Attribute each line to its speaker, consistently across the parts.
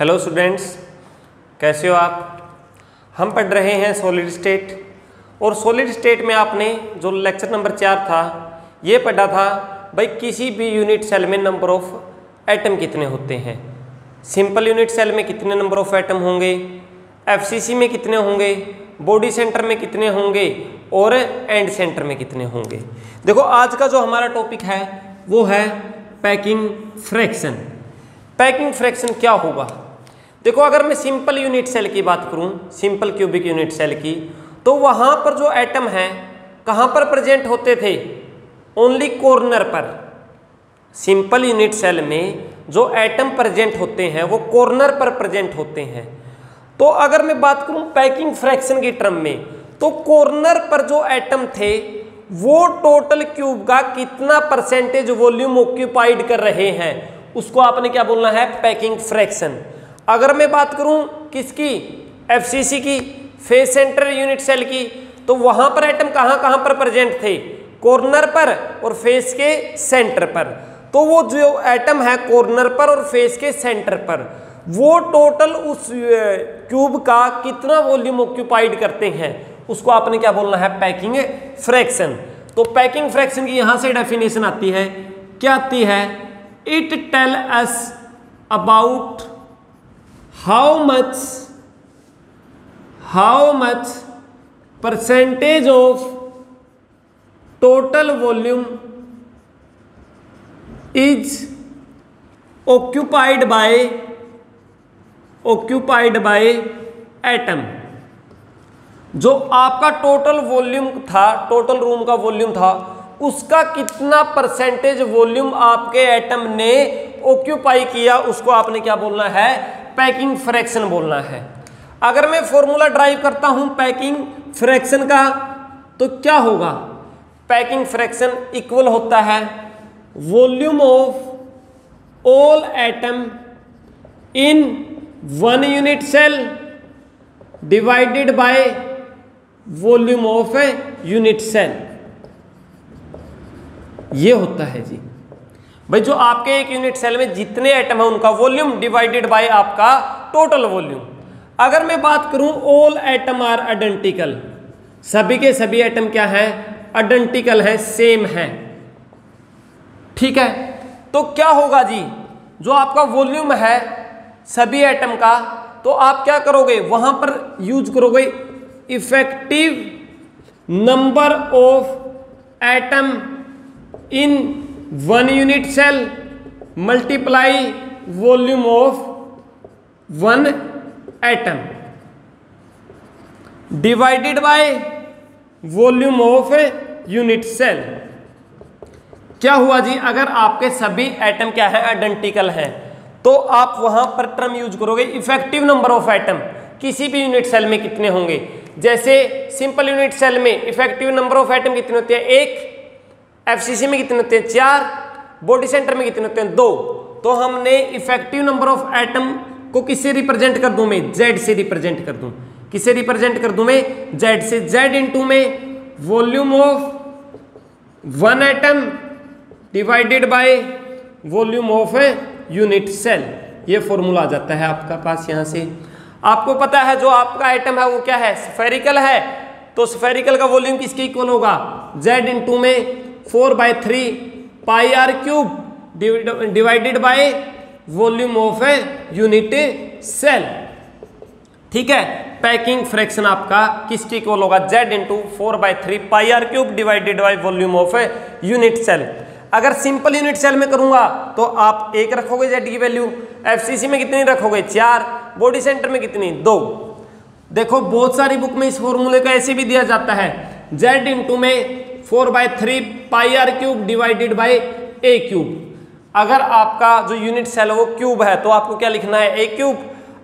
Speaker 1: Hello students, कैसे हो आप। हम पढ़ रहे हैं सॉलिड स्टेट, और सॉलिड स्टेट में आपने जो लेक्चर नंबर 4 था ये पढ़ा था भाई किसी भी यूनिट सेल में नंबर ऑफ एटम कितने होते हैं। सिंपल यूनिट सेल में कितने नंबर ऑफ एटम होंगे, एफसीसी में कितने होंगे, बॉडी सेंटर में कितने होंगे और एंड सेंटर में कितने होंगे। देखो आज का जो हमारा टॉपिक है वो है पैकिंग फ्रैक्शन। पैकिंग फ्रैक्शन क्या होगा। देखो अगर मैं सिंपल यूनिट सेल की बात करूं, सिंपल क्यूबिक यूनिट सेल की, तो वहां पर जो एटम है कहां पर प्रेजेंट होते थे, ओनली कॉर्नर पर। सिंपल यूनिट सेल में जो एटम प्रेजेंट होते हैं वो कॉर्नर पर प्रेजेंट होते हैं। तो अगर मैं बात करूं पैकिंग फ्रैक्शन की टर्म में, तो कॉर्नर पर जो एटम थे वो टोटल क्यूब का कितना परसेंटेज वॉल्यूम ऑक्यूपाइड कर रहे हैं, उसको आपने क्या बोलना है, पैकिंग फ्रैक्शन। अगर मैं बात करूं किसकी, एफसीसी की, फेस सेंटर यूनिट सेल की, तो वहां पर एटम कहां कहां पर प्रेजेंट थे, कॉर्नर पर और फेस के सेंटर पर। तो वो जो एटम है कॉर्नर पर और फेस के सेंटर पर, वो टोटल उस क्यूब का कितना वॉल्यूम ऑक्यूपाइड करते हैं, उसको आपने क्या बोलना है, पैकिंग फ्रैक्शन। तो पैकिंग फ्रैक्शन की यहां से डेफिनेशन आती है, क्या आती है, it tell us about how much percentage of total volume is occupied by atom. जो आपका टोटल वॉल्यूम था, टोटल रूम का वॉल्यूम था, उसका कितना परसेंटेज वॉल्यूम आपके एटम ने ऑक्यूपाई किया, उसको आपने क्या बोलना है, पैकिंग फ्रैक्शन बोलना है। अगर मैं फॉर्मूला ड्राइव करता हूं पैकिंग फ्रैक्शन का, तो क्या होगा, पैकिंग फ्रैक्शन इक्वल होता है volume of all atom in one unit cell divided by volume of a unit cell. ये होता है जी भाई, जो आपके एक यूनिट सेल में जितने एटम है उनका वॉल्यूम डिवाइडेड बाय आपका टोटल वॉल्यूम। अगर मैं बात करूं ऑल एटम आर आइडेंटिकल, सभी के सभी एटम क्या है, आइडेंटिकल है, सेम है, ठीक है। तो क्या होगा जी, जो आपका वॉल्यूम है सभी एटम का, तो आप क्या करोगे, वहां पर यूज करोगे effective number of atom in one unit cell multiply volume of one atom divided by volume of unit cell. क्या हुआ जी, अगर आपके सभी एटम क्या है, आइडेंटिकल हैं, तो आप वहां पर टर्म यूज करोगे इफेक्टिव नंबर ऑफ एटम, किसी भी यूनिट सेल में कितने होंगे। जैसे सिंपल यूनिट सेल में इफेक्टिव नंबर ऑफ एटम कितने होते हैं, 1, एफसीसी में कितने होते हैं, 4, बॉडी सेंटर में कितने होते हैं, 2। तो हमने इफेक्टिव नंबर ऑफ एटम को किससे रिप्रेजेंट कर दूं मैं, जेड से रिप्रेजेंट कर दूं। किससे रिप्रेजेंट कर दूं मैं, जेड से। जेड इंटू में volume of one atom divided by volume of unit cell. ये फॉर्मूला आ जाता है आपका पास। यहां से आपको पता है जो आपका एटम है वो क्या है, स्फेरिकल है, तो स्फेरिकल का वॉल्यूम किसके इक्वल होगा, जेड इंटू में 4/3 pi r cube divided by volume of unit cell, ठीक है। पैकिंग फ्रैक्शन आपका किसके इक्वल होगा, Z into 4/3 pi r cube divided by volume of unit cell. अगर सिंपल यूनिट सेल में करूंगा तो आप 1 रखोगे जेड की वैल्यू, एफसीसी में कितनी रखोगे, 4, बॉडी सेंटर में कितनी, 2। देखो बहुत सारी बुक में इस फॉर्मूले को ऐसे भी दिया जाता है, जेड इंटू में 4/3 pi r cube divided by A cube. अगर आपका जो यूनिट सेल है वो क्यूब है तो आपको क्या लिखना है, ए क्यूब।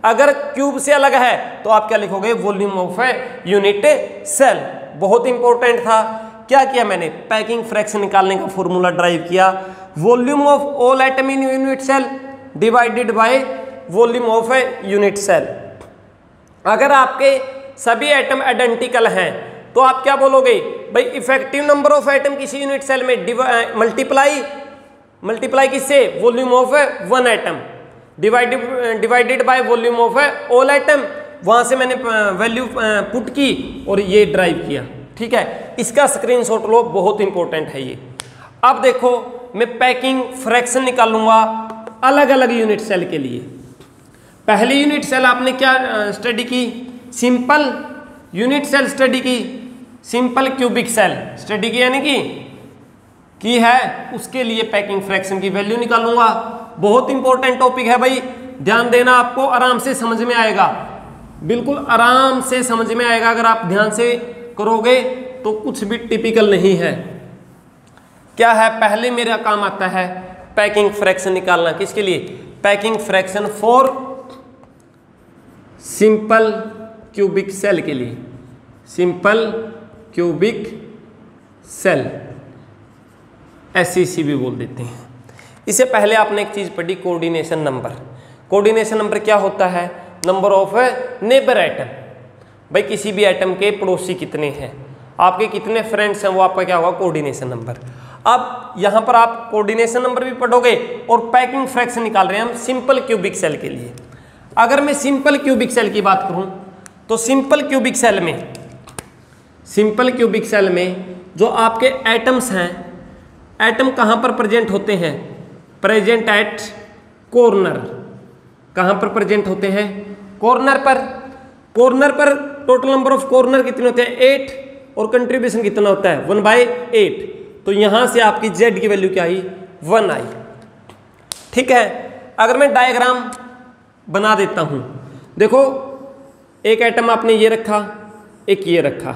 Speaker 1: अगर क्यूब से अलग है तो आप क्या लिखोगे, वॉल्यूम ऑफ यूनिट सेल। बहुत इंपॉर्टेंट था। क्या किया मैंने, पैकिंग फ्रैक्शन निकालने का फॉर्मूला ड्राइव किया, volume of all atom in unit cell divided by volume of unit cell. अगर आपके सभी एटम आइडेंटिकल हैं तो आप क्या बोलोगे भाई, इफेक्टिव नंबर ऑफ एटम किसी यूनिट सेल में मल्टीप्लाई किससे, volume of one atom. Divided by volume of all item, वहां से मैंने वैल्यू पुट की और ये ड्राइव किया। ठीक है, इसका स्क्रीनशॉट लो, बहुत इंपॉर्टेंट है ये। अब देखो मैं पैकिंग फ्रैक्शन निकालूंगा अलग अलग यूनिट सेल के लिए। पहली यूनिट सेल आपने क्या स्टडी की? सिंपल यूनिट सेल स्टडी की, सिंपल क्यूबिक सेल स्टडी की, यानी की है। उसके लिए पैकिंग फ्रैक्शन की वैल्यू निकालूंगा। बहुत इंपॉर्टेंट टॉपिक है भाई, ध्यान देना, आपको आराम से समझ में आएगा, बिल्कुल आराम से समझ में आएगा। अगर आप ध्यान से करोगे तो कुछ भी टिपिकल नहीं है। क्या है? पहले मेरा काम आता है पैकिंग फ्रैक्शन निकालना। किसके लिए? Packing fraction for simple cubic cell के लिए, सिंपल क्यूबिक सेल, SCC भी बोल देते हैं। इससे पहले आपने एक चीज पढ़ी, कोऑर्डिनेशन नंबर। कोऑर्डिनेशन नंबर क्या होता है? Number of neighbour item. भाई किसी भी आइटम के पड़ोसी कितने हैं, आपके कितने फ्रेंड्स हैं, वो आपका क्या होगा? Coordination number. अब यहां पर आप कोऑर्डिनेशन नंबर भी पढ़ोगे और पैकिंग फ्रैक्शन निकाल रहे हैं हम सिंपल क्यूबिक सेल के लिए। अगर मैं सिंपल क्यूबिक सेल की बात करूं तो सिंपल क्यूबिक सेल में जो आपके एटम्स हैं, एटम कहां पर प्रेजेंट होते हैं? Present at corner. कहां पर प्रेजेंट होते हैं? कॉर्नर पर। कॉर्नर पर टोटल नंबर ऑफ कॉर्नर कितने होते हैं? 8, और कंट्रीब्यूशन कितना होता है? 1/8। तो यहां से आपकी Z की वैल्यू क्या आई? 1 आई। ठीक है, अगर मैं डायग्राम बना देता हूं, देखो एक एटम आपने ये रखा, एक ये रखा,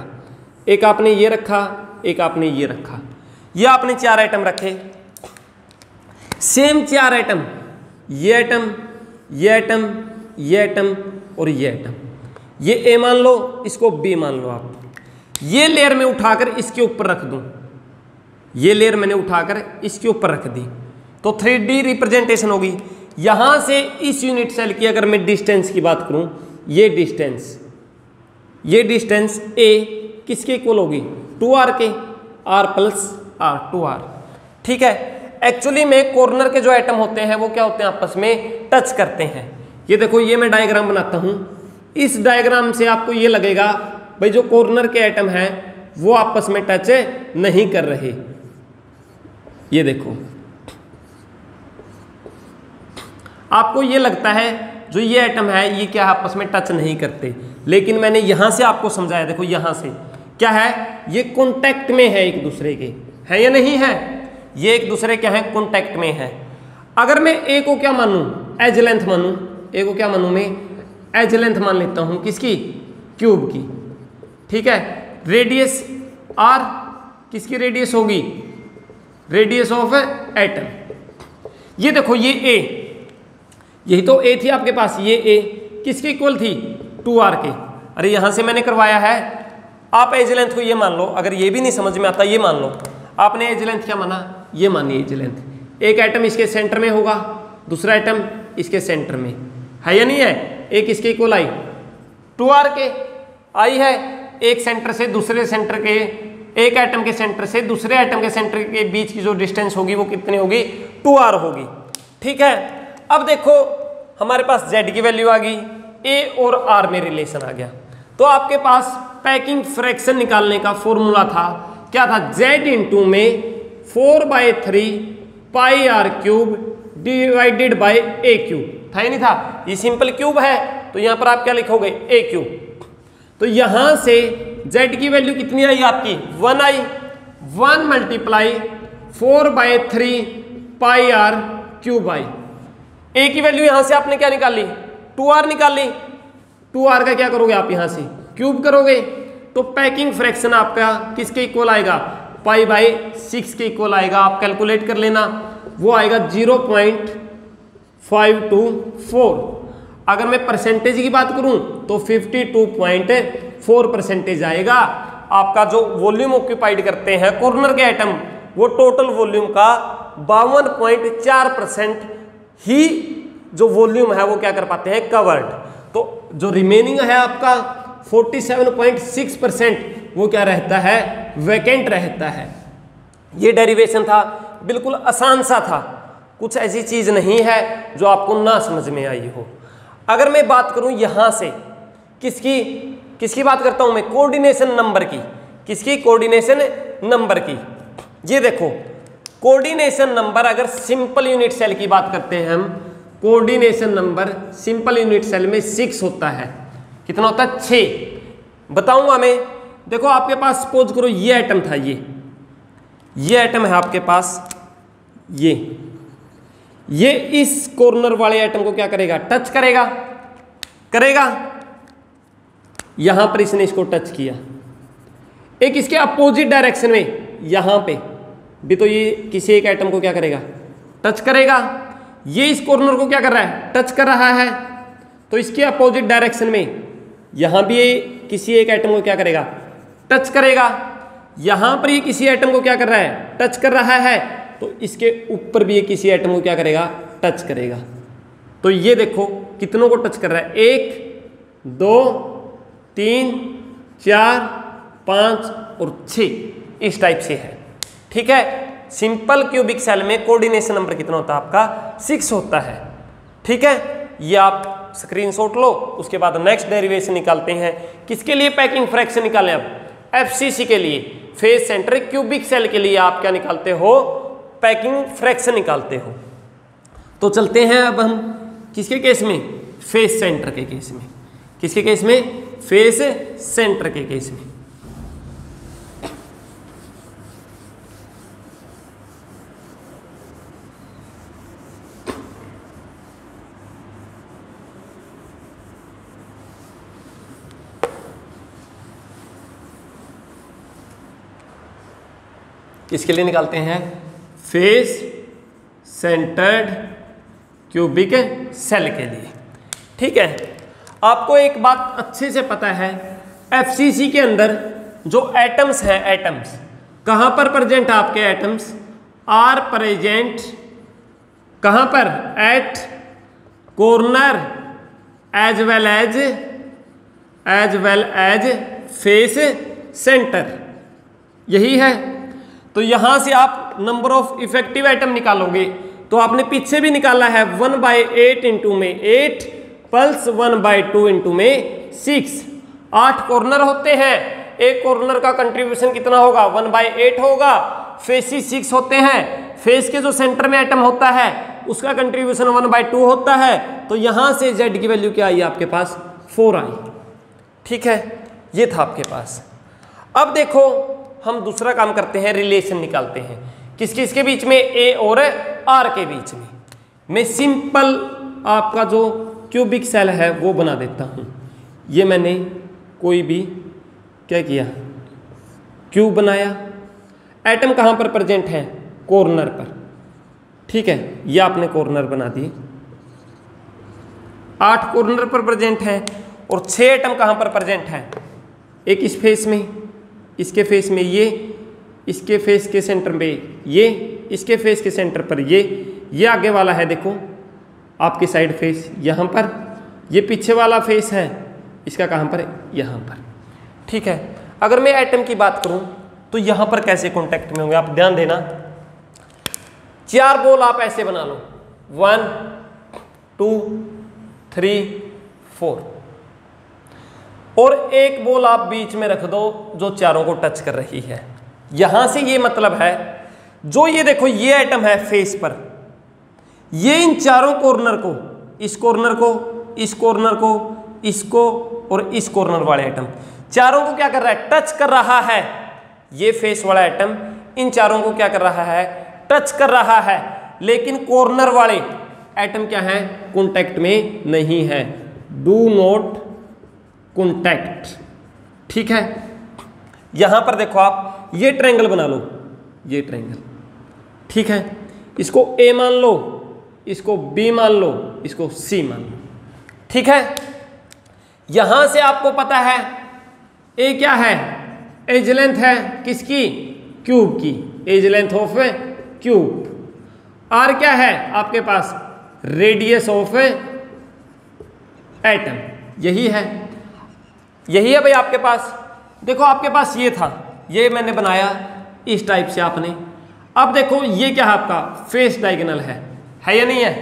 Speaker 1: एक आपने ये रखा, एक आपने ये रखा, ये आपने 4 आइटम रखे, सेम 4 आइटम, ये आइटम, ये आइटम, ये आइटम और ये आइटम। ये A मान लो, इसको B मान लो आप। ये लेयर में उठाकर इसके ऊपर रख दूं, ये लेयर मैंने उठाकर इसके ऊपर रख दी, तो 3D रिप्रेजेंटेशन होगी। यहां से इस यूनिट सेल की अगर मैं डिस्टेंस की बात करूं, ये डिस्टेंस A किसके इक्वल होगी? 2R के, R प्लस R, 2R। ठीक है, एक्चुअली में कॉर्नर के जो आइटम होते हैं वो क्या होते हैं? आपस में टच करते हैं। ये देखो, ये मैं डायग्राम बनाता हूं, इस डायग्राम से आपको ये लगेगा भाई जो कॉर्नर के आइटम हैं वो आपस में टच नहीं कर रहे। ये देखो, आपको ये लगता है जो ये आइटम है ये क्या आपस में टच नहीं करते, लेकिन मैंने यहां से आपको समझाया। देखो यहां से क्या है? ये कॉन्टैक्ट में है एक दूसरे के, है या नहीं है? ये एक दूसरे क्या है? कॉन्टैक्ट में है। अगर मैं A को क्या मानूं? एज लेंथ मानूं। A को क्या मानूं मैं? एज लेंथ मान लेता हूं, किसकी? क्यूब की। ठीक है, रेडियस R किसकी रेडियस होगी? Radius of atom. ये देखो, ये A, यही तो A थी आपके पास, ये A किसके इक्वल थी? 2R के। अरे यहां से मैंने करवाया है, आप एज लेंथ को ये मान लो। अगर ये भी नहीं समझ में आता, ये मान लो, आपने एज लेंथ क्या माना? ये मानी एज लेंथ। एक आइटम इसके सेंटर में होगा, दूसरा आइटम इसके सेंटर में, है या नहीं है? एक इसके इक्वल आई 2R के आई है। एक सेंटर से दूसरे सेंटर के, एक आइटम के सेंटर से दूसरे आइटम के सेंटर के बीच की जो डिस्टेंस होगी वो कितनी होगी? 2R होगी। ठीक है, अब देखो हमारे पास Z की वैल्यू आ गई, A और R में रिलेशन आ गया। तो आपके पास पैकिंग फ्रैक्शन निकालने का फॉर्मूला था, क्या था? Z इंटू में 4/3 पाई R cube divided bye A cube था या नहीं था? ये सिंपल क्यूब है तो यहां पर आप क्या लिखोगे? A cube. तो यहां से Z की वैल्यू कितनी आई आपकी? 1 आई। 1 multiply 4/3 pi R cube I. A की वैल्यू यहां से आपने क्या निकाली? 2R निकाली। 2R का क्या करोगे आप? यहां से क्यूब करोगे तो पैकिंग फ्रैक्शन आपका किसके इक्वल आएगा? π/6 के इक्वल आएगा। आप कैलकुलेट कर लेना, वो आएगा 0.524। अगर मैं परसेंटेज की बात करूं तो 52.4% आएगा। आपका जो वॉल्यूम ऑक्यूपाइड करते हैं कॉर्नर के आइटम, वो टोटल वॉल्यूम का 52.4% ही जो वॉल्यूम है वो क्या कर पाते हैं? कवर्ड। तो जो रिमेनिंग है आपका 47.6% वो क्या रहता है? वैकेंट रहता है। ये डेरिवेशन था, बिल्कुल आसान सा था, कुछ ऐसी चीज नहीं है जो आपको ना समझ में आई हो। अगर मैं बात करूं यहां से किसकी बात करता हूं मैं, कोऑर्डिनेशन नंबर की। किसकी? कोऑर्डिनेशन नंबर की। ये देखो कोऑर्डिनेशन नंबर, अगर सिंपल यूनिट सेल की बात करते हैं हम, coordination number simple unit cell में 6 होता है। कितना होता है? 6। बताऊंगा मैं। देखो आपके पास सपोज करो ये एटम था, ये एटम है आपके पास, ये इस कॉर्नर वाले एटम को क्या करेगा? टच करेगा। यहां पर इसने इसको टच किया। एक इसके अपोजिट डायरेक्शन में यहां पे भी तो ये किसी एक एटम को क्या करेगा? टच करेगा। ये इस कॉर्नर को क्या कर रहा है? टच कर रहा है। तो इसके अपोजिट डायरेक्शन में यहां भी ये किसी एक एटम को क्या करेगा? टच करेगा। यहां पर ये किसी एटम को क्या कर रहा है? टच कर रहा है। तो इसके ऊपर भी ये किसी एटम को क्या करेगा? टच करेगा। तो ये देखो कितनों को टच कर रहा है? 1 2 3 4 5 और 6 इस टाइप से है। ठीक है। सिंपल क्यूबिक सेल में कोऑर्डिनेशन नंबर कितना होता है आपका? 6 होता है। ठीक है। ये आप स्क्रीनशॉट लो, उसके बाद नेक्स्ट डेरिवेशन निकालते हैं। किसके लिए पैकिंग फ्रैक्शन निकालें? अब एफसीसी के लिए, फेज सेंटर क्यूबिक सेल के लिए आप क्या निकालते हो? पैकिंग फ्रैक्शन निकालते हो। तो चलते हैं अब हम किसके केस में? फेज सेंटर के केस में। किसके केस में? फेज सेंटर के केस में। किसके लिए निकालते हैं? फेस सेंटर्ड क्यूबिक सेल के लिए। ठीक है। आपको एक बात अच्छे से पता है, एफसीसी के अंदर जो एटम्स हैं, एटम्स कहां पर प्रेजेंट है? आपके एटम्स आर प्रेजेंट कहां पर? At corner as well as face centre. यही है। तो यहां से आप नंबर ऑफ इफेक्टिव एटम निकालोगे तो आपने पीछे भी निकाला है 1/8 इंटू में 8 प्लस 1/2 इंटू में 6। 8 कॉर्नर होते हैं। एक कॉर्नर का कंट्रीब्यूशन कितना होगा? 1/8 होगा। फेसेस 6 होते हैं। फेस के जो सेंटर में एटम होता है उसका कंट्रीब्यूशन 1/2 होता है। तो यहां से z की वैल्यू क्या आई आपके पास? 4 आई। ठीक है। ये था आपके पास। अब देखो हम दूसरा काम करते हैं, रिलेशन निकालते हैं। किसके बीच में? ए और आर के बीच में। मैं सिंपल आपका जो क्यूबिक सेल है वो बना देता हूं। ये मैंने कोई भी क्या किया? क्यूब बनाया। एटम कहां पर प्रेजेंट है? कॉर्नर पर। ठीक है। ये आपने कॉर्नर बना दिए। 8 कॉर्नर पर प्रेजेंट है और 6 एटम कहां पर प्रेजेंट है? एक इस फेस में, इसके फेस में ये, इसके फेस के सेंटर पे ये, इसके फेस के सेंटर पर ये आगे वाला है देखो आपकी साइड फेस यहां पर, ये पीछे वाला फेस है इसका कहां पर है? यहां पर। ठीक है। अगर मैं एटम की बात करूं तो यहां पर कैसे कांटेक्ट में होंगे आप ध्यान देना। 4 बॉल आप ऐसे बना लो, 1 2 3 4, और एक बॉल आप बीच में रख दो जो चारों को टच कर रही है। यहां से ये मतलब है, जो ये देखो ये एटम है फेस पर, ये इन चारों कॉर्नर को, इस कॉर्नर को, इस कॉर्नर को, इसको और इस कॉर्नर वाले एटम, चारों को क्या कर रहा है? टच कर रहा है। ये फेस वाला एटम इन चारों को क्या कर रहा है? टच कर रहा है। लेकिन कॉर्नर वाले एटम क्या है? कॉन्टैक्ट में नहीं है। Do not contact. ठीक है। यहां पर देखो आप ये ट्रायंगल बना लो, ये ट्रायंगल। ठीक है। इसको ए मान लो, इसको बी मान लो, इसको सी मान लो। ठीक है। यहां से आपको पता है ए क्या है? एज लेंथ है किसकी? क्यूब की। Edge length of cube. R क्या है आपके पास? Radius of atom. यही है, यही है भाई आपके पास। देखो आपके पास ये था, ये मैंने बनाया इस टाइप से आपने। अब देखो ये क्या है आपका? फेस डायगोनल है। है या नहीं है?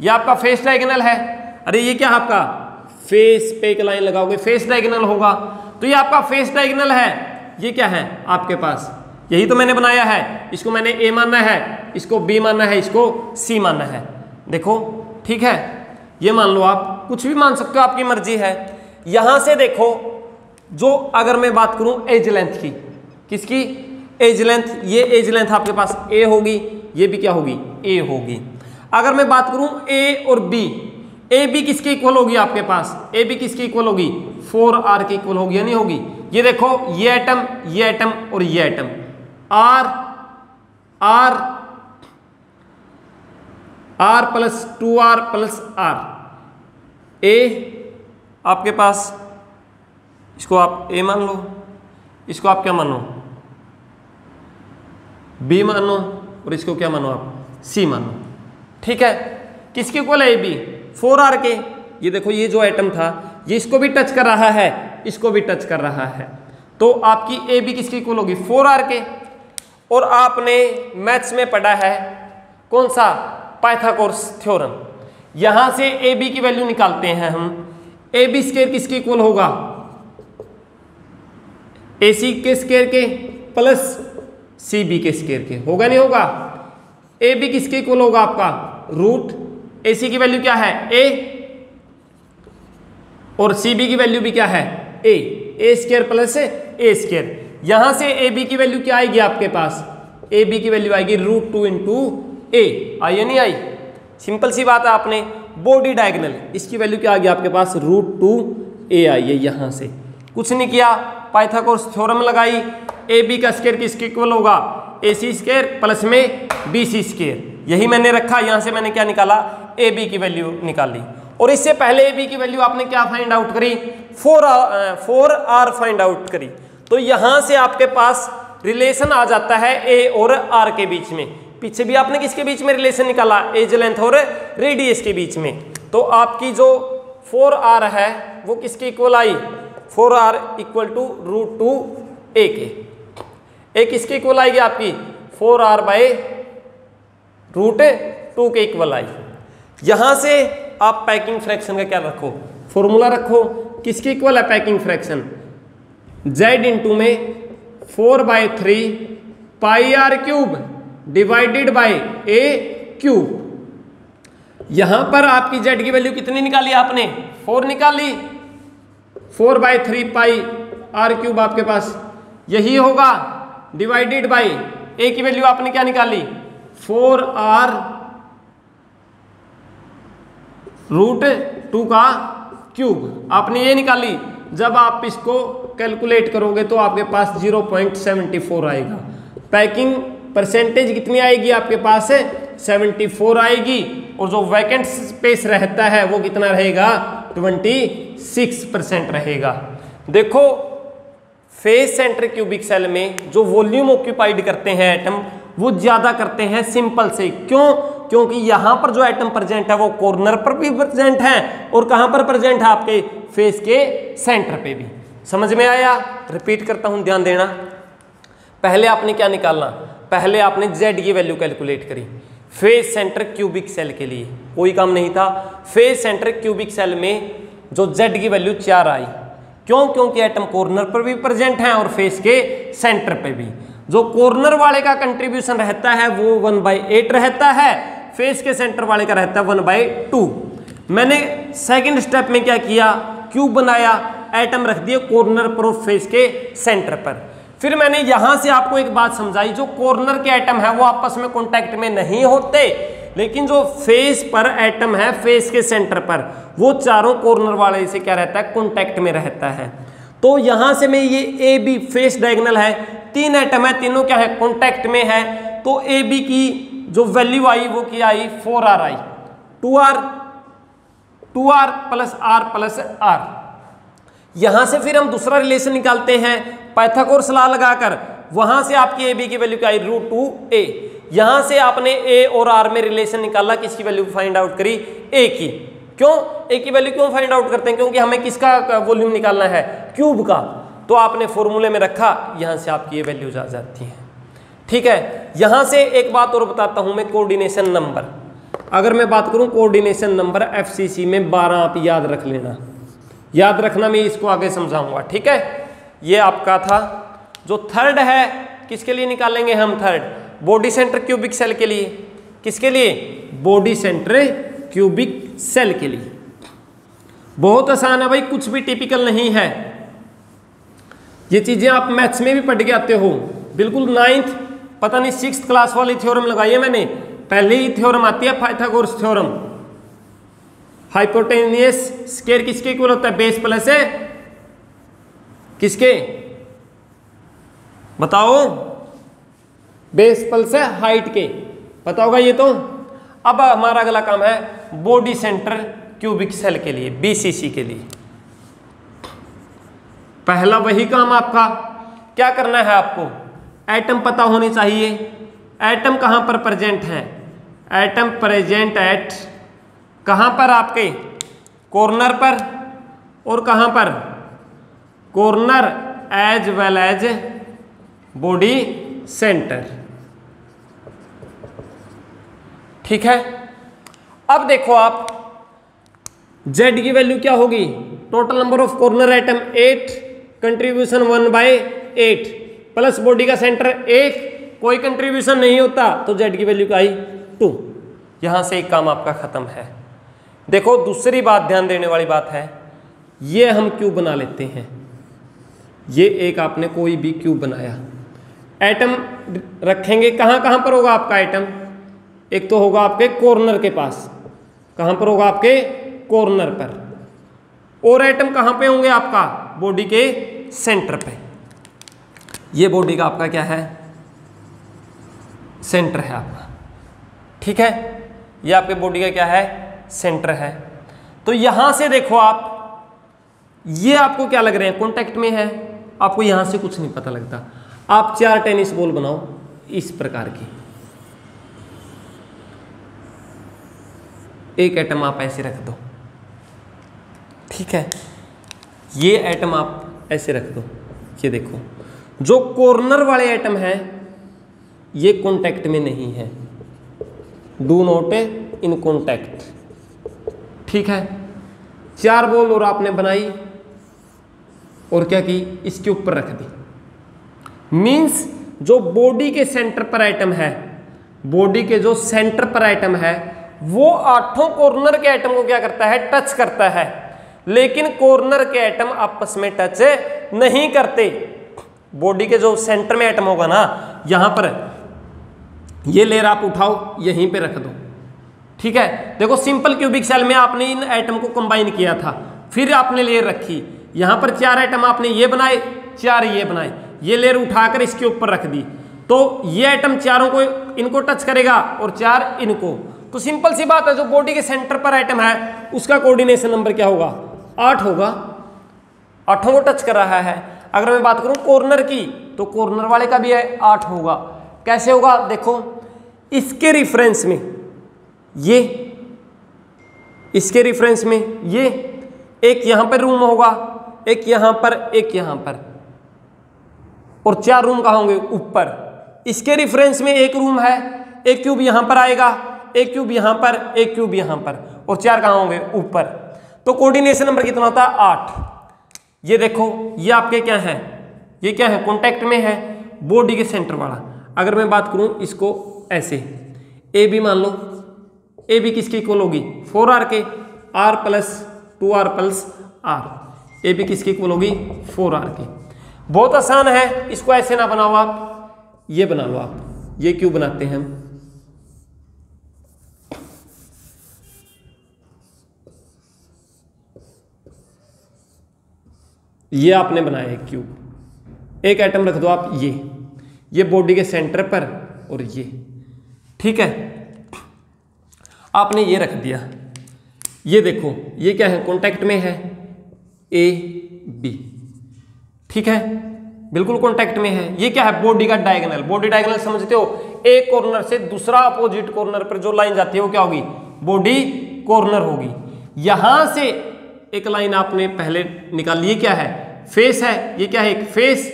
Speaker 1: ये आपका फेस डायगोनल है। अरे ये क्या आपका फेस पे एक लाइन लगाओगे फेस डायगोनल होगा, तो ये आपका फेस डायगोनल है। ये क्या है आपके पास, यही तो मैंने बनाया है। इसको मैंने ए मानना है, इसको बी मानना है, इसको सी मानना है। देखो ठीक है, ये मान लो, आप कुछ भी मान सकते हो, आपकी मर्जी है। यहां से देखो, जो अगर मैं बात करूं एज लेंथ की, किसकी एज लेंथ, ये एज लेंथ आपके पास ए होगी, ये भी क्या होगी ए होगी। अगर मैं बात करूं ए और बी, ए बी किसके इक्वल होगी आपके पास, ए बी किसके इक्वल होगी 4r के इक्वल होगी या नहीं होगी। ये देखो ये एटम और ये atom, r plus 2r plus r, ए आपके पास, इसको आप ए मान लो, इसको आप क्या मानो बी मानो, और इसको क्या मानो आप सी मानो। ठीक है, किसके इक्वल है ए बी 4r के। ये देखो ये जो एटम था ये इसको भी टच कर रहा है, इसको भी टच कर रहा है, तो आपकी ए बी किसकी इक्वल होगी 4r के। और आपने मैथ्स में पढ़ा है कौन सा पाइथागोरस थ्योरम, यहां से ए बी की वैल्यू निकालते हैं हम। ए बी स्क्वायर किसके इक्वल होगा ए सी के स्क्वायर के प्लस सी बी के स्क्वायर के, होगा नहीं होगा। ए बी किसके इक्वल होगा आपका रूट, ए सी की वैल्यू क्या है ए, और सी बी की वैल्यू भी क्या है ए स्क्वायर प्लस ए स्क्वायर। यहां से ए बी की वैल्यू क्या आएगी आपके पास, ए बी की वैल्यू आएगी रूट 2 इंटू ए, आई या नहीं आई। सिंपल सी बात है, आपने बॉडी डायगोनल इसकी वैल्यू क्या आ गई आपके पास रूट 2 ए आई है। यहां से कुछ नहीं किया, पाइथागोरस थ्योरम लगाई, ए बी का स्क्वायर किसके इक्वल होगा ए सी स्क्वायर प्लस में बी सी स्क्वायर, यही मैंने रखा। यहां से मैंने क्या निकाला ए बी की वैल्यू निकाली। और इससे पहले ए बी की वैल्यू आपने क्या फाइंड आउट करी 4r फाइंड आउट करी। तो यहां से आपके पास रिलेशन आ जाता है ए और आर के बीच में। पीछे भी आपने किसके बीच में रिलेशन निकाला एज लेंथ और रेडियस के बीच में। तो आपकी जो 4r है वो किसके इक्वल आई 4r equal to root 2 a के। ए किसके इक्वल आएगी आपकी 4r बाय रूट 2 के इक्वल आई। यहां से आप पैकिंग फ्रैक्शन का क्या रखो फॉर्मूला रखो, किसके इक्वल है पैकिंग फ्रैक्शन z इंटू में 4/3 pi r cube divided by A cube. यहां पर आपकी z की वैल्यू कितनी निकाली आपने 4 निकाली, 4/3 पाई आर क्यूब आपके पास यही होगा, डिवाइडेड बाय ए की वैल्यू आपने क्या निकाली 4r रूट 2 का क्यूब आपने ये निकाली। जब आप इसको कैलकुलेट करोगे तो आपके पास 0.74 आएगा। पैकिंग परसेंटेज कितनी आएगी आपके पास 74 आएगी, और जो वैकेंट स्पेस रहता है वो कितना रहेगा 26% रहेगा। देखो फेस सेंटर क्यूबिक सेल में जो वॉल्यूम ऑक्यूपाइड करते हैं एटम वो ज्यादा करते हैं सिंपल से। क्यों? क्योंकि यहां पर जो एटम प्रेजेंट है वो कॉर्नर पर भी प्रेजेंट है और कहां पर प्रेजेंट है आपके फेस के सेंटर पे भी। समझ में आया? रिपीट करता हूं, ध्यान देना। पहले आपने क्या निकालना, पहले आपने z की वैल्यू कैलकुलेट करी फेस सेंटर क्यूबिक सेल के लिए, कोई काम नहीं था। फेस सेंटर क्यूबिक सेल में जो z की वैल्यू 4 आई। क्यों? क्योंकि एटम कॉर्नर पर भी प्रेजेंट है और फेस के सेंटर पे भी। जो कॉर्नर वाले का कंट्रीब्यूशन रहता है वो 1/8 रहता है, फेस के सेंटर वाले का रहता है 1/2। मैंने सेकंड स्टेप में क्या किया, क्यूब बनाया, एटम रख दिए कॉर्नर पर और फेस के सेंटर पर। फिर मैंने यहां से आपको एक बात समझाई, जो कॉर्नर के एटम है वो आपस में कॉन्टैक्ट में नहीं होते, लेकिन जो फेस पर एटम है फेस के सेंटर पर वो चारों कॉर्नर वाले से क्या रहता है कॉन्टैक्ट में रहता है। तो यहां से मैं ये ए बी फेस डायगोनल है, 3 एटम है, तीनों क्या है कॉन्टैक्ट में है। तो ए बी की जो वैल्यू आई वो क्या आई 4r आई, 2r plus r plus r। यहां से फिर हम दूसरा रिलेशन निकालते हैं पाइथागोरस लॉ लगाकर। वहां से आपकी ए बी की वैल्यू क्या आई रूट 2a। यहां से आपने a और r में रिलेशन निकाला, किसकी वैल्यू फाइंड आउट करी a की। क्यों a की वैल्यू क्यों फाइंड आउट करते हैं? क्योंकि हमें किसका वॉल्यूम निकालना है क्यूब का। तो आपने फॉर्मूले में रखा, यहां से आपकी ये वैल्यूज आ जाती हैं। ठीक है, यहां से एक बात और बताता हूं मैं, कोऑर्डिनेशन नंबर। अगर मैं बात करूं कोऑर्डिनेशन नंबर एफसीसी में 12 आप याद रख लेना, याद रखना, मैं इसको आगे समझाऊंगा। ठीक है, ये आपका था। जो थर्ड है किसके लिए निकालेंगे हम? Third body centre cubic cell के लिए। किसके लिए? बॉडी सेंटर क्यूबिक सेल के लिए। बहुत आसान है भाई, कुछ भी टिपिकल नहीं है। ये चीजें आप मैथ्स में भी पढ़ के आते हो, बिल्कुल 9th पता नहीं 6th क्लास वाली थ्योरम लगाई है मैंने। पहले ही थ्योरम आती है पाइथागोरस थ्योरम। हाइपोटेनियस स्क्वायर किसके इक्वल होता है? बेस प्लस है किसके? बताओ। बेस प्लस है हाइट के, पता होगा ये तो। अब हमारा अगला काम है बॉडी सेंटर क्यूबिक सेल के लिए, बीसीसी के लिए। पहला वही काम आपका, क्या करना है आपको? एटम पता होनी चाहिए। एटम कहां पर प्रेजेंट है? एटम प्रेजेंट एट कहां पर? आपके कॉर्नर पर। और कहां पर? Corner as well as body centre. ठीक है, अब देखो आप Z की वैल्यू क्या होगी? Total number of corner atom 8, contribution 1/8 plus body का सेंटर 1, कोई कंट्रीब्यूशन नहीं होता तो Z की वैल्यू क्या आई? 2। यहां से एक काम आपका खत्म है। देखो दूसरी बात ध्यान देने वाली बात है, ये हम क्यूब बना लेते हैं। ये एक आपने कोई भी क्यूब बनाया, एटम रखेंगे कहां कहां पर होगा आपका एटम? एक तो होगा आपके कॉर्नर के पास। कहां पर होगा? आपके कॉर्नर पर। और एटम कहां पे होंगे आपका? बॉडी के सेंटर पे। ये बॉडी का आपका क्या है? सेंटर है आपका। ठीक है, ये आपके बॉडी का क्या है? सेंटर है। तो यहां से देखो आप, ये आपको क्या लग रहे हैं? कॉन्टेक्ट में है। आपको यहां से कुछ नहीं पता लगता। आप 4 टेनिस बॉल बनाओ इस प्रकार की। एक एटम आप ऐसे रख दो। ठीक है, ये एटम आप ऐसे रख दो। ये देखो, जो कॉर्नर वाले एटम हैं ये कांटेक्ट में नहीं है, डू नॉट इन कांटेक्ट। ठीक है, 4 बॉल और आपने बनाई और क्या की? इसके ऊपर रख दी। मींस जो बॉडी के सेंटर पर एटम है, बॉडी के जो सेंटर पर एटम है, वो 8 कॉर्नर के एटम को क्या करता है? टच करता है। लेकिन कॉर्नर के एटम आपस में टच नहीं करते। बॉडी के जो सेंटर में एटम होगा ना, यहां पर ये लेयर आप उठाओ, यहीं पे रख दो। ठीक है, देखो सिंपल क्यूबिक सेल में आपने इन एटम को कंबाइन किया था, फिर आपने लेयर रखी, यहां पर 4 एटम आपने ये बनाए, 4 ये बनाए, ये लेयर उठाकर इसके ऊपर रख दी, तो ये एटम चारों को इनको टच करेगा और 4 इनको। तो सिंपल सी बात है, जो बॉडी के सेंटर पर एटम है उसका कोऑर्डिनेशन नंबर क्या होगा? 8 होगा। 8 को टच कर रहा है। अगर मैं बात करूं कॉर्नर की, तो कॉर्नर वाले का भी है 8 होगा। कैसे होगा? देखो, इसके रिफरेंस में ये, इसके रिफरेंस में ये, एक यहां पर रूम होगा, एक यहां पर, एक यहां पर, और 4 रूम कहां होंगे? ऊपर। इसके रिफरेंस में एक रूम है, एक क्यूब यहां पर आएगा, एक क्यूब यहां पर, एक क्यूब यहां पर, और 4 कहां होंगे? ऊपर। तो कोऑर्डिनेशन नंबर कितना होता है? 8। ये देखो, ये आपके क्या है? ये क्या है? कांटेक्ट में है, बॉडी के सेंटर वाला। अगर मैं बात करूं इसको ऐसे, ए बी मान लो, ए बी किसकी इक्वल होगी? 4r के, r plus 2r plus r। A B किसकी इक्वल होगी? 4r की। बहुत आसान है, इसको ऐसे ना बनाओ आप, ये बना लो आप। ये क्यों बनाते हैं हम? ये आपने बनाया है क्यूब, एक एटम रख दो आप, ये बॉडी के सेंटर पर, और ये। ठीक है, आपने ये रख दिया। ये देखो, ये क्या है? कांटेक्ट में है, ए बी। ठीक है, बिल्कुल कांटेक्ट में है। ये क्या है? बॉडी का डायगोनल। बॉडी डायगोनल समझते हो? एक कॉर्नर से दूसरा अपोजिट कॉर्नर पर जो लाइन जाती है वो क्या होगी? बॉडी कॉर्नर होगी। यहां से एक लाइन आपने पहले निकाल ली। ये क्या है? फेस है। ये क्या है? एक फेस।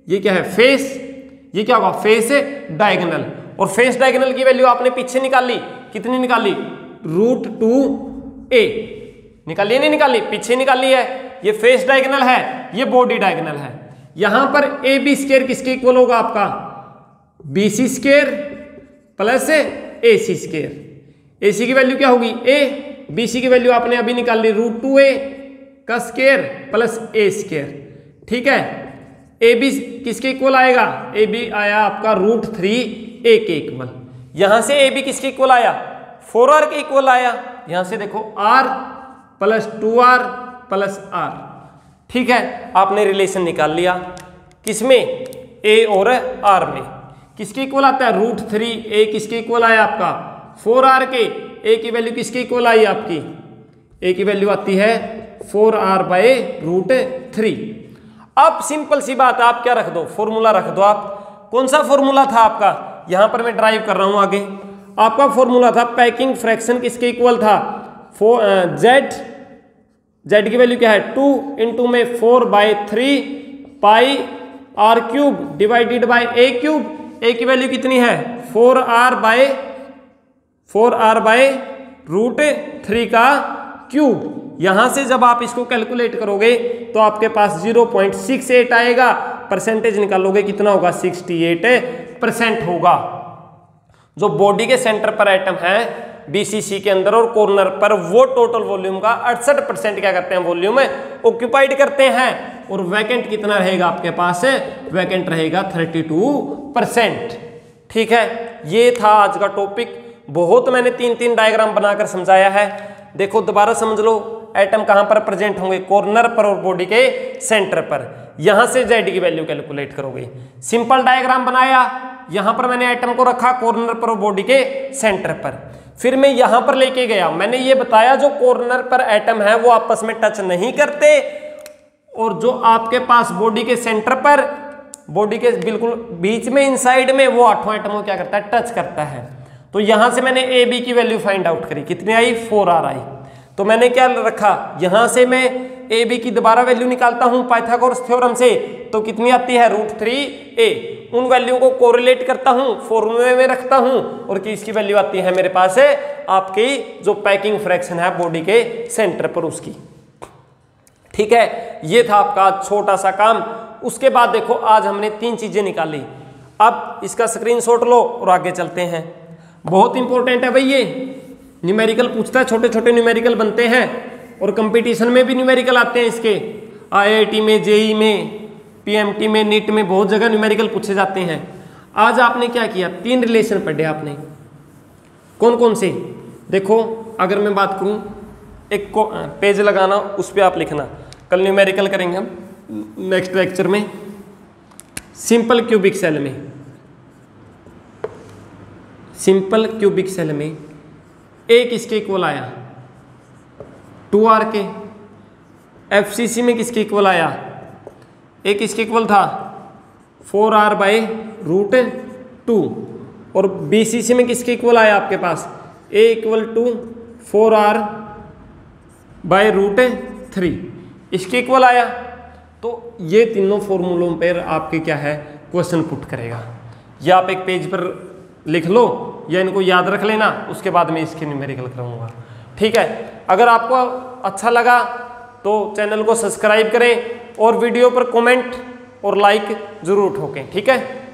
Speaker 1: ये क्या है? फेस। ये क्या होगा? Face diagonal. और फेस डायगोनल की वैल्यू आपने पीछे निकाल ली, कितनी निकाली, √2a निकाली, नहीं निकाली, पीछे निकाली है। ये फेस डायगोनल है, ये बॉडी डायगोनल है। यहां पर ए बी स्क्वायर किसके इक्वल होगा आपका, BC square plus AC square. AC की वैल्यू क्या होगी a, BC की वैल्यू आपने अभी निकाल ली √2a का स्क्वायर प्लस a स्क्वायर। ठीक है, AB किसके इक्वल आएगा, AB आया आपका √3a के इक्वल। यहां से AB किसके इक्वल आया, 4r के इक्वल आया। यहां से देखो r plus 2r plus r। ठीक है, आपने रिलेशन निकाल लिया किसमें, a और r में। किसके इक्वल आता है, √3a किसके इक्वल आया आपका, 4r के। a की वैल्यू किसके इक्वल आई आपकी, a की वैल्यू आती है 4r/√3। अब सिंपल सी बात, आप क्या रख दो, फॉर्मूला रख दो। आप कौन सा फॉर्मूला था आपका, यहां पर मैं ड्राइव कर रहा हूं आगे। आपका फॉर्मूला था पैकिंग फ्रैक्शन किसके इक्वल था, z की वैल्यू क्या है 2 इंटू में 4/3 पाई r³ divided by a³। a की वैल्यू कितनी है 4r/√3 का क्यूब। यहां से जब आप इसको कैलकुलेट करोगे तो आपके पास 0.68 आएगा। परसेंटेज निकालोगे कितना होगा, 68% होगा। जो बॉडी के सेंटर पर एटम है BCC के अंदर और कॉर्नर पर, वो टोटल वॉल्यूम का 68% क्या करते हैं, वॉल्यूम ऑक्यूपाइड करते हैं। और वैकेंट कितना रहेगा आपके पास, वैकेंट रहेगा 32%। ठीक है, ये था आज का टॉपिक। बहुत मैंने 3 डायग्राम बनाकर समझाया है। देखो दोबारा समझ लो, एटम कहां पर प्रेजेंट होंगे, कॉर्नर पर और बॉडी के सेंटर पर। यहां से Z की वैल्यू कैलकुलेट करोगे। सिंपल डायग्राम बनाया, यहां पर मैंने एटम को रखा कॉर्नर पर और बॉडी के सेंटर पर। फिर मैं यहां पर लेके गया, मैंने ये बताया जो कॉर्नर पर एटम है वो आपस में टच नहीं करते, और जो आपके पास बॉडी के सेंटर पर, बॉडी के बिल्कुल बीच में इनसाइड में, वो 8 एटम को क्या करता है, टच करता है। तो यहां से मैंने AB की वैल्यू फाइंड आउट करी, कितनी आई, 4r आई। तो मैंने क्या रखा, यहां से मैं AB की दोबारा वैल्यू निकालता हूं पाइथागोरस थ्योरम से, तो कितनी आती है √3a। उन वैल्यू को कोरिलेट करता हूं, फॉर्मूले में रखता हूं, और किसकी वैल्यू आती है मेरे पास है आपकी जो पैकिंग फ्रैक्शन है बॉडी के सेंटर पर, उसकी। ठीक है, ये था आपका छोटा सा काम। उसके बाद देखो आज हमने 3 चीजें निकाली। अब इसका स्क्रीनशॉट लो और आगे चलते हैं। बहुत इंपॉर्टेंट है भाई, ये न्यूमेरिकल पूछता है, छोटे छोटे न्यूमेरिकल बनते हैं और कंपटीशन में भी न्यूमेरिकल आते हैं इसके। IIT में, JEE में, PMT में, NEET में बहुत जगह न्यूमेरिकल पूछे जाते हैं। आज आपने क्या किया, 3 रिलेशन पढ़े आपने। कौन कौन से, देखो अगर मैं बात करूं, एक को पेज लगाना, उस पर आप लिखना। कल न्यूमेरिकल करेंगे हम नेक्स्ट लेक्चर में। सिंपल क्यूबिक सेल में, सिंपल क्यूबिक सेल में A किसके इक्वल आया, 2r के। FCC में किसके इक्वल आया, A किसके इक्वल था, 4r/√2। और BCC में किसके इक्वल आया आपके पास, A = 4r/√3, इसके इक्वल आया। तो ये तीनों फॉर्मूलों पर आपके क्या है, क्वेश्चन पुट करेगा। या आप एक पेज पर लिख लो या इनको याद रख लेना, उसके बाद मैं इसके न्यूमेरिकल कराऊंगा। ठीक है, अगर आपको अच्छा लगा तो चैनल को सब्सक्राइब करें और वीडियो पर कमेंट और लाइक जरूर ठोकें। ठीक है।